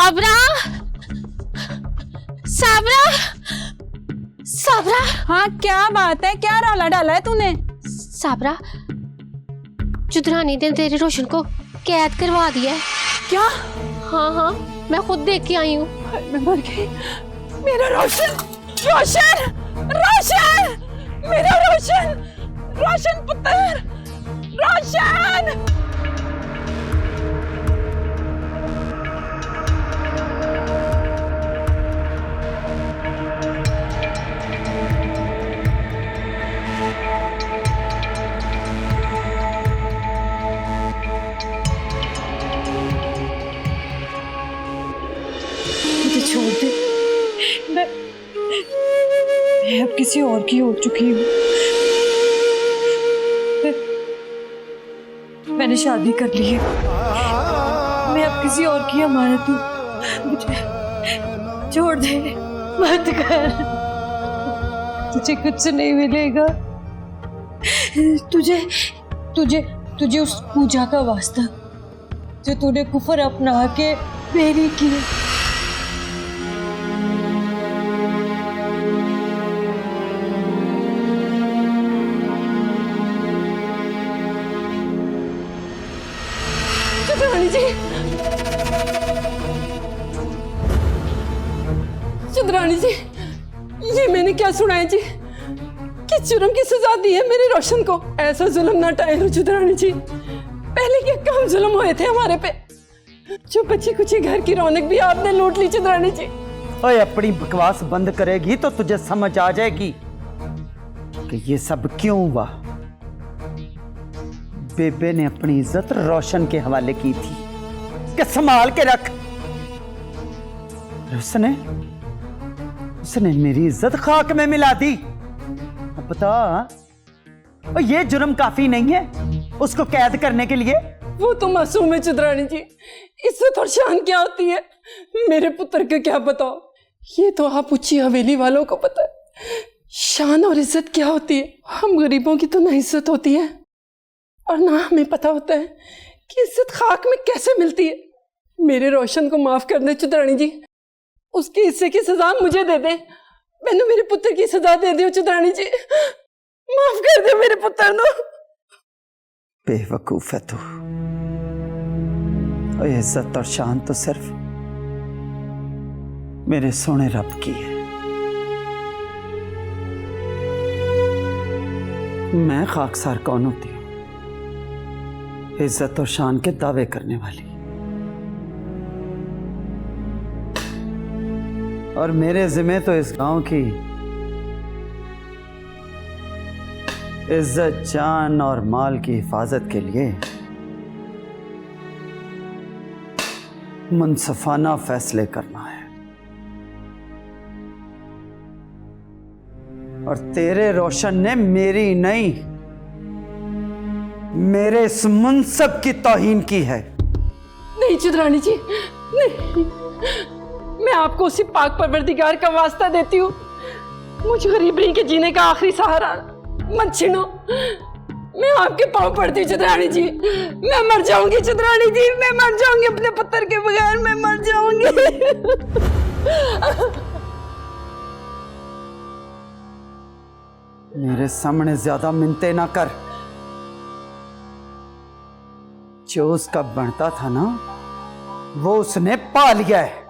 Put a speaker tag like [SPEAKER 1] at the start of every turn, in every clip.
[SPEAKER 1] साबरा, साबरा, साबरा।
[SPEAKER 2] हाँ क्या बात है, क्या रौला डाला है तूने?
[SPEAKER 1] साबरा, चुदरानी ने तेरे रोशन को कैद करवा दिया है।
[SPEAKER 2] क्या?
[SPEAKER 1] हाँ हाँ, मैं खुद देख के आई हूँ।
[SPEAKER 2] मैं मर गई। मेरा रोशन, रोशन, रोशन, मेरा रोशन, रोशन पुत्र, रोशन। मुझे छोड़ दे, मैं अब किसी और की हो चुकी हूँ। मैंने शादी कर ली है, मैं अब किसी और की अमानत हूँ। मुझे छोड़ दे, मत कर, तुझे कुछ नहीं मिलेगा। तुझे तुझे तुझे उस पूजा का वास्ता जो तूने कुफर अपना के मेरी की। चुदरानी जी, चुदरानी जी, ये मैंने क्या सुना है जी कि जुर्म की सजा दी है मेरे रोशन को। ऐसा जुल्म ना टाइम चुदरानी जी, पहले क्या कम जुल्म हुए थे हमारे पे। जो बची कुछ घर की रौनक भी आपने लूट ली चुदरानी जी।
[SPEAKER 3] ओए अपनी बकवास बंद करेगी तो तुझे समझ आ जाएगी कि ये सब क्यों हुआ। बेबे ने अपनी इज्जत रोशन के हवाले की थी कि संभाल के रख। उसने उसने मेरी इज्जत खाक में मिला दी। अब बता, और ये जुर्म काफी नहीं है उसको कैद करने के लिए?
[SPEAKER 2] वो तो मासूम है चुदरानी जी, इज्जत और शान क्या होती है मेरे पुत्र को क्या पता। ये तो आप ऊंची हवेली वालों को पता है शान और इज्जत क्या होती है। हम गरीबों की तो ना इज्जत होती है और ना हमें पता होता है कि इज्जत खाक में कैसे मिलती है। मेरे रोशन को माफ कर दे चुदरानी जी, उसके हिस्से की सजा मुझे दे दे। मैंने मेरे पुत्र की सजा दे दी चुदरानी जी, माफ कर दे मेरे पुत्र को।
[SPEAKER 3] बेवकूफ है तू। और इज्जत और शान तो सिर्फ मेरे सोने रब की है। मैं खाकसार कौन होती हूं इज्जत और शान के दावे करने वाली। और मेरे जिम्मे तो इस गांव की इज्जत, जान और माल की हिफाजत के लिए मुनसफाना फैसले करना है। और तेरे रोशन ने मेरी नहीं, मेरे इस मुनसब की तौहीन की है।
[SPEAKER 2] नहीं चुदरानी जी, नहीं, मैं आपको उसी पाक परवरदिगार का वास्ता देती हूँ। मुझे गरीबी के जीने का आखिरी सहारा मत छीनो। मैं आपके पाँव पड़ती हूँ चुदरानी जी, मैं मर जाऊंगी चुदरानी जी, मैं मर जाऊंगी अपने पुत्र के बगैर, मैं मर जाऊंगी।
[SPEAKER 3] मेरे सामने ज्यादा मिन्नतें ना कर। जो उसका बनता था ना वो उसने पा लिया है।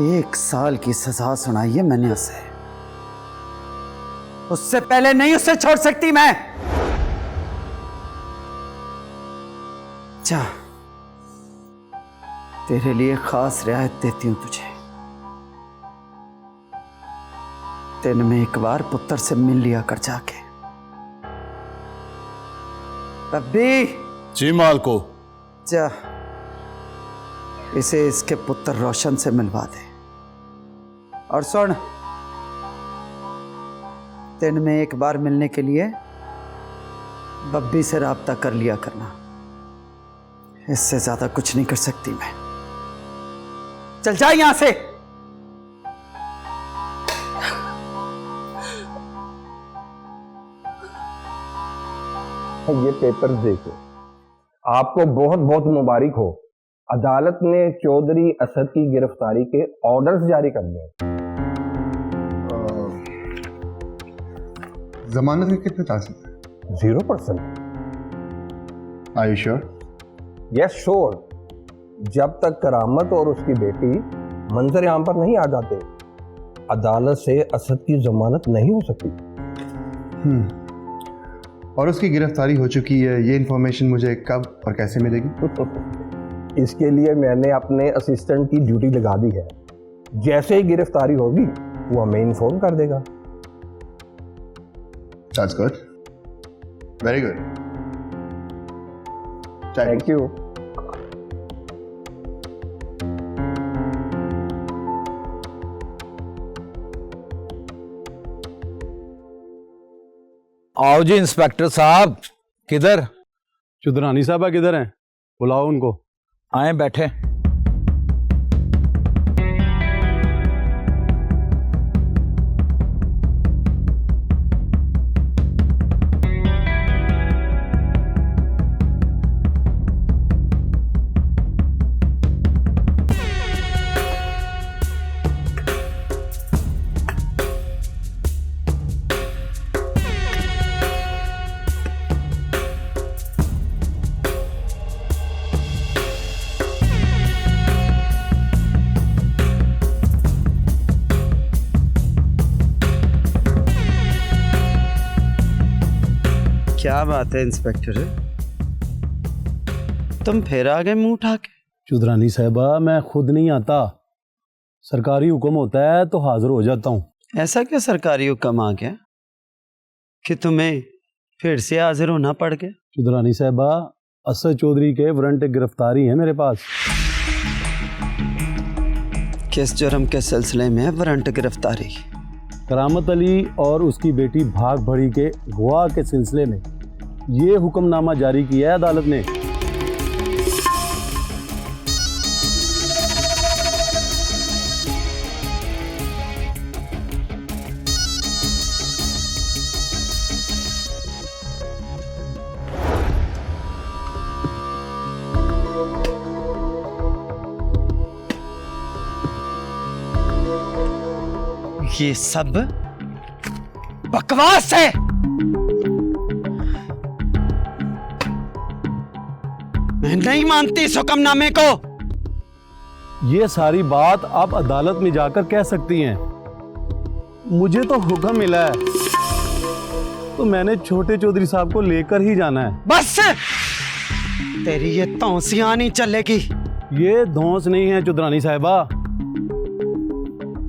[SPEAKER 3] 1 साल की सजा सुनाई है मैंने उसे, उससे पहले नहीं उसे छोड़ सकती मैं। जा, तेरे लिए खास रियायत देती हूं तुझे। दिन में 1 बार पुत्र से मिल लिया कर जाके। रब्बी।
[SPEAKER 4] जी मालको।
[SPEAKER 3] जा, इसे इसके पुत्र रोशन से मिलवा दे। और सुन, दिन में 1 बार मिलने के लिए बब्बी से राब्ता कर लिया करना। इससे ज्यादा कुछ नहीं कर सकती मैं। चल जा यहां से।
[SPEAKER 5] ये पेपर देखो, आपको बहुत बहुत मुबारक हो।
[SPEAKER 4] अदालत ने चौधरी असद की गिरफ्तारी के ऑर्डर्स जारी कर दिए।
[SPEAKER 5] जमानत के कितने चांसेस हैं?
[SPEAKER 4] 0%।
[SPEAKER 5] Are you sure?
[SPEAKER 4] Yes sure. जब तक करामत और उसकी बेटी मंजर आम पर नहीं आ जाते, अदालत से असद की जमानत नहीं हो सकती।
[SPEAKER 5] और उसकी गिरफ्तारी हो चुकी है, ये इंफॉर्मेशन मुझे कब और कैसे मिलेगी?
[SPEAKER 4] इसके लिए मैंने अपने असिस्टेंट की ड्यूटी लगा दी है। जैसे ही गिरफ्तारी होगी वो हमें इन्फॉर्म कर देगा।
[SPEAKER 5] That's good. Very good.
[SPEAKER 4] Thank you.
[SPEAKER 6] आओ जी इंस्पेक्टर साहब। किधर?
[SPEAKER 7] चुदरानी साहबा किधर हैं? बुलाओ उनको।
[SPEAKER 6] आए बैठे।
[SPEAKER 3] क्या बात है इंस्पेक्टर, तुम फिर आ गए मुंह उठा के?
[SPEAKER 7] चुदरानी साहबा मैं खुद नहीं आता, सरकारी हुक्म होता है तो हाजिर हो जाता हूँ।
[SPEAKER 3] ऐसा क्या सरकारी हुक्म आ गया कि तुम्हें फिर से हाजिर होना पड़ गया?
[SPEAKER 7] चुदरानी साहबा असद चौधरी के वारंट गिरफ्तारी है मेरे पास।
[SPEAKER 3] किस जुर्म के सिलसिले में वारंट गिरफ्तारी?
[SPEAKER 7] करामत अली और उसकी बेटी भाग भड़ी के गवाह के सिलसिले में ये हुक्मनामा जारी किया है अदालत ने।
[SPEAKER 3] ये सब बकवास है। मैं नहीं मानती इस हुक्मनामे को।
[SPEAKER 7] ये सारी बात आप अदालत में जाकर कह सकती हैं। मुझे तो हुक्म मिला है तो मैंने छोटे चौधरी साहब को लेकर ही जाना है।
[SPEAKER 3] बस तेरी ये तौसियां नहीं चलेगी।
[SPEAKER 7] ये धौंस नहीं है चुदरानी साहिबा,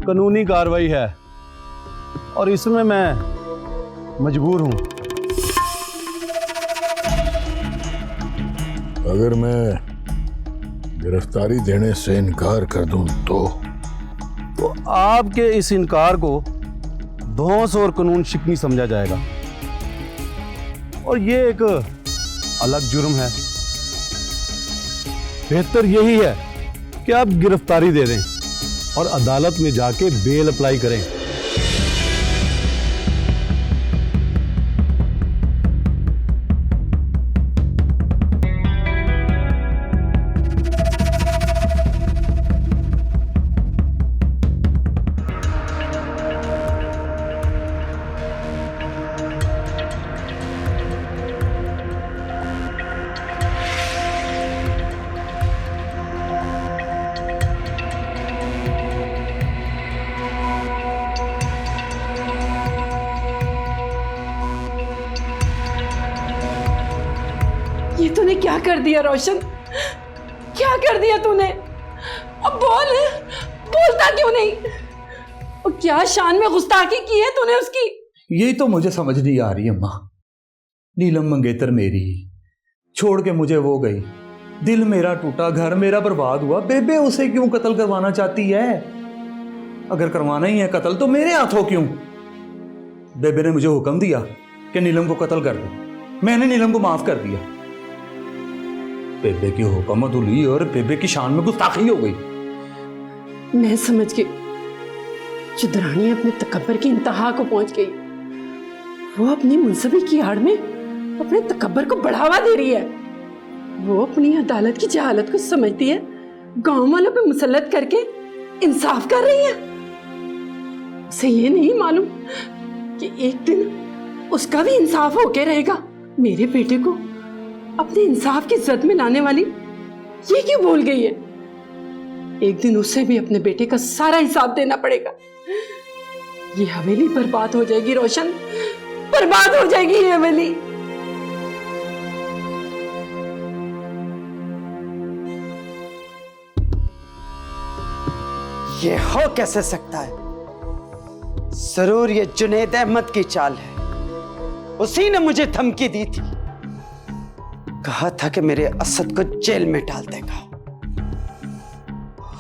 [SPEAKER 7] कानूनी कार्रवाई है और इसमें मैं मजबूर हूं।
[SPEAKER 8] अगर मैं गिरफ्तारी देने से इनकार कर दूं तो
[SPEAKER 7] आपके इस इनकार को धौंस और कानून शिकनी समझा जाएगा और ये एक अलग जुर्म है। बेहतर यही है कि आप गिरफ्तारी दे दें और अदालत में जाके बेल अप्लाई करें।
[SPEAKER 2] ये तूने क्या कर दिया रोशन? क्या कर दिया तूने? अब बोल, बोलता क्यों नहीं? और क्या शान में गुस्ताखी की है तूने उसकी?
[SPEAKER 9] यही तो मुझे समझ नहीं आ रही अम्मा। नीलम मंगेतर मेरी छोड़ के मुझे वो गई, दिल मेरा टूटा, घर मेरा बर्बाद हुआ। बेबे उसे क्यों कत्ल करवाना चाहती है? अगर करवाना ही है कत्ल तो मेरे हाथों क्यों? बेबे ने मुझे हुक्म दिया कि नीलम को कत्ल कर दो, मैंने नीलम को माफ कर दिया। बेबे की हुकूमत हुई और बेबे की शान में गुस्ताखी हो गई।
[SPEAKER 2] मैं समझ गई, चुदरानी अपने तकब्बर की इंतहा को पहुंच गई। वो अपनी मुंसबी की आड़ में अपने तकब्बर को बढ़ावा दे रही है। वो अपनी अदालत की जहालत को समझती है गांव वालों पे मुसल्लत करके इंसाफ कर रही है। उसे ये नहीं मालूम कि एक दिन उसका भी इंसाफ होके रहेगा। मेरे बेटे को अपने इंसाफ की जद में लाने वाली ये क्यों भूल गई है? एक दिन उसे भी अपने बेटे का सारा हिसाब देना पड़ेगा। ये हवेली बर्बाद हो जाएगी रोशन, बर्बाद हो जाएगी ये हवेली।
[SPEAKER 3] ये हो कैसे सकता है? जरूर ये जुनैद अहमद की चाल है। उसी ने मुझे धमकी दी थी, कहा था कि मेरे असद को जेल में डाल देगा।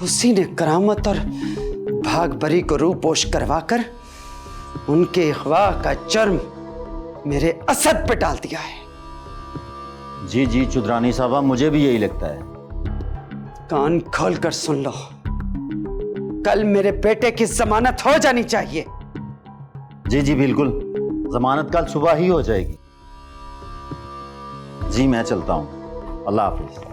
[SPEAKER 3] उसी ने करामत और भागबरी को रूपोश करवाकर उनके अगवा का जुर्म मेरे असद पे डाल दिया है।
[SPEAKER 10] जी जी चुदरानी साहबा, मुझे भी यही लगता है।
[SPEAKER 3] कान खोलकर सुन लो, कल मेरे बेटे की जमानत हो जानी चाहिए।
[SPEAKER 10] जी जी बिल्कुल, जमानत कल सुबह ही हो जाएगी। जी मैं चलता हूं, अल्लाह हाफिज।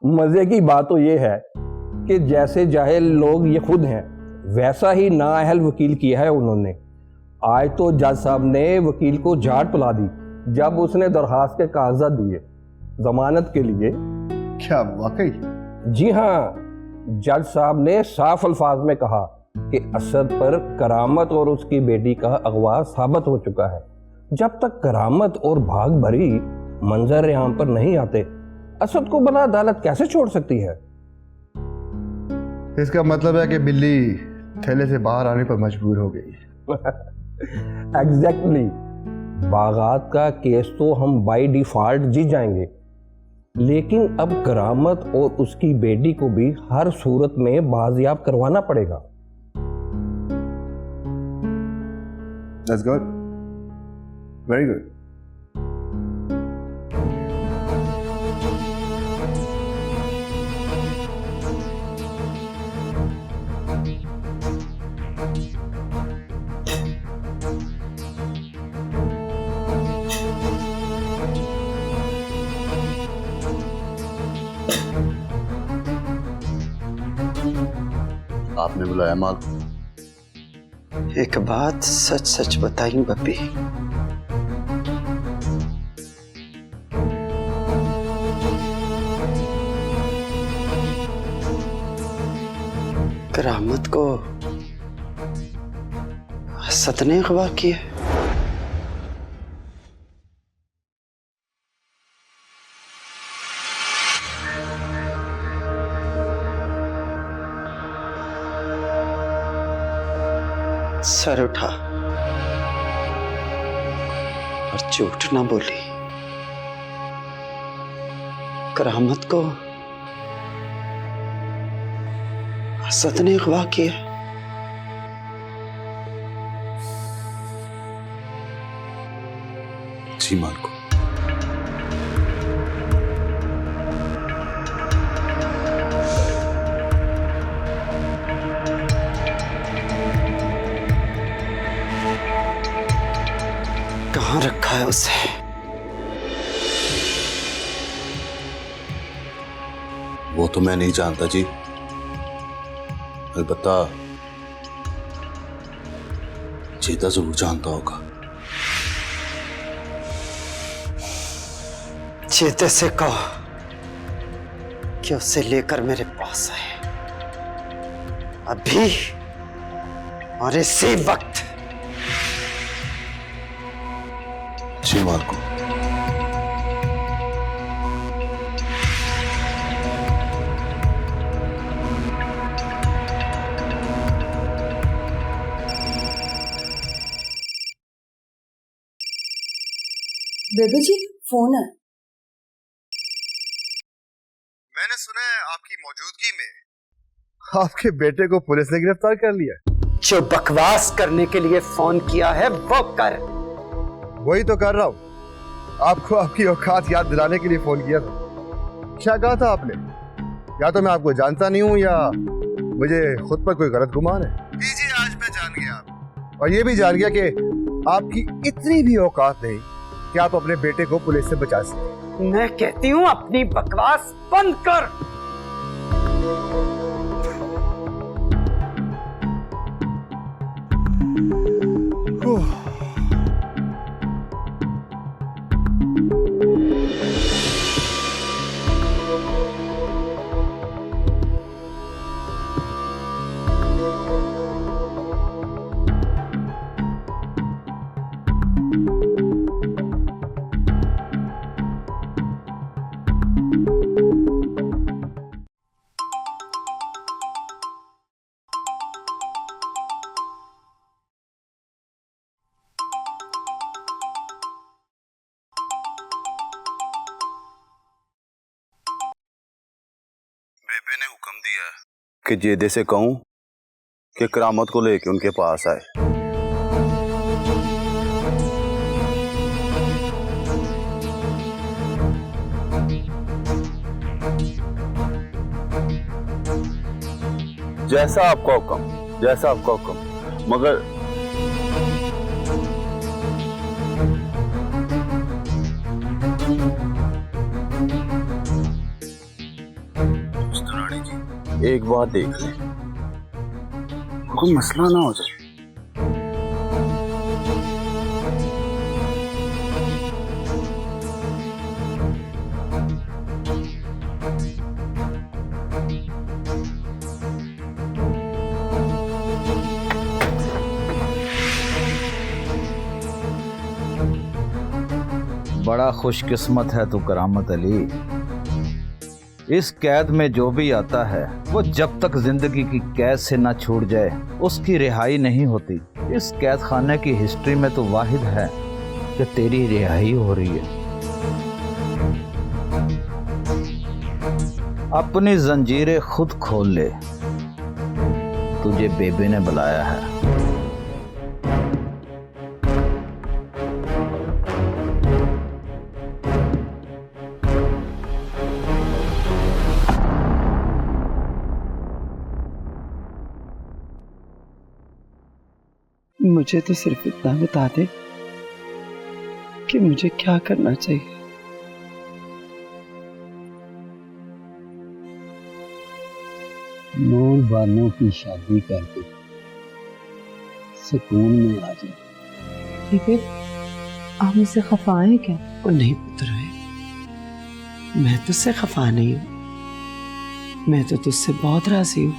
[SPEAKER 4] मजे की बात तो ये है कि जैसे जाहिल लोग ये खुद हैं, वैसा ही नाअहल वकील किया है उन्होंने। आज तो जज साहब ने वकील को झाट पिला दी जब उसने दरखास्त के कागजात दिए जमानत के लिए।
[SPEAKER 5] क्या वाकई?
[SPEAKER 4] जी हाँ, जज साहब ने साफ अल्फाज में कहा कि असद पर करामत और उसकी बेटी का अगवा साबित हो चुका है। जब तक करामत और भाग भरी मंजर आम पर नहीं आते, असद को बला अदालत कैसे छोड़ सकती है?
[SPEAKER 5] इसका मतलब है कि बिल्ली थैले से बाहर आने पर मजबूर हो गई।
[SPEAKER 4] एग्जैक्टली। बागात का केस तो हम बाय डिफॉल्ट जीत जाएंगे, लेकिन अब करामत और उसकी बेटी को भी हर सूरत में बाजियाब करवाना पड़ेगा।
[SPEAKER 5] That's good. Very good.
[SPEAKER 8] आपने बुलाया माल?
[SPEAKER 3] एक बात सच सच बताई बब्बी, करामत को असद ने अगवा किया। सर उठा और झूठ ना बोली। करामत को असद ने अगवा किया।
[SPEAKER 8] जी माल को।
[SPEAKER 3] कहाँ रखा है उसे?
[SPEAKER 8] वो तो मैं नहीं जानता जी, अलबत्ता चेता जरूर जानता होगा।
[SPEAKER 3] चेते से कहो कि उसे लेकर मेरे पास आए, अभी और इसी वक्त।
[SPEAKER 8] जी माल को।
[SPEAKER 11] बेबी जी फोन है।
[SPEAKER 5] मैंने सुना है आपकी मौजूदगी में आपके बेटे को पुलिस ने गिरफ्तार कर लिया।
[SPEAKER 3] जो बकवास करने के लिए फोन किया है वो कर।
[SPEAKER 5] वही तो कर रहा हूं। आपको आपकी औकात याद दिलाने के लिए फोन किया था। क्या कहा था आपने? या तो मैं आपको जानता नहीं हूँ या मुझे खुद पर कोई गलत गुमान है। जी आज मैं जान गया, और ये भी जान गया कि आपकी इतनी भी औकात नहीं कि आप अपने बेटे को पुलिस से बचा सकें।
[SPEAKER 2] मैं कहती हूँ अपनी बकवास बंद कर।
[SPEAKER 5] बेबे ने हुक्म दिया है कि जेदे से कहूं कि करामत को लेके उनके पास आए। जैसा आपका हुक्म, जैसा आपका हुक्म। मगर एक बात देख ले, कोई मसला ना हो जाए।
[SPEAKER 6] बड़ा खुशकिस्मत है तू करामत अली। इस कैद में जो भी आता है वो जब तक जिंदगी की कैद से ना छूट जाए उसकी रिहाई नहीं होती। इस कैद खाने की हिस्ट्री में तो वाहिद है कि तेरी रिहाई हो रही है। अपनी जंजीरें खुद खोल ले, तुझे बेबे ने बुलाया है।
[SPEAKER 2] मुझे तो सिर्फ इतना बता दे कि मुझे क्या करना चाहिए।
[SPEAKER 12] नूर बानों की शादी करके सुकून में आ जाए।
[SPEAKER 11] ठीक है, आप मुझसे खफा हैं क्या?
[SPEAKER 2] और नहीं पुत्र है, मैं तुझसे खफा नहीं हूँ, मैं तो तुझसे बहुत राजी हूँ।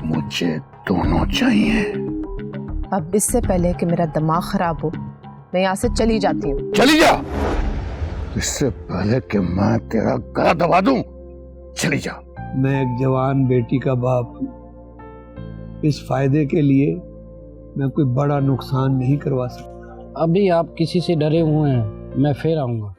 [SPEAKER 8] मुझे दोनों चाहिए।
[SPEAKER 11] अब इससे पहले कि मेरा दिमाग खराब हो, मैं यहाँ से चली जाती हूँ।
[SPEAKER 8] चली जा, इससे पहले कि मैं तेरा गला दबा दूं। चली जा।
[SPEAKER 12] मैं एक जवान बेटी का बाप हूं। इस फायदे के लिए मैं कोई बड़ा नुकसान नहीं करवा सकता। अभी आप किसी से डरे हुए हैं, मैं फिर आऊंगा।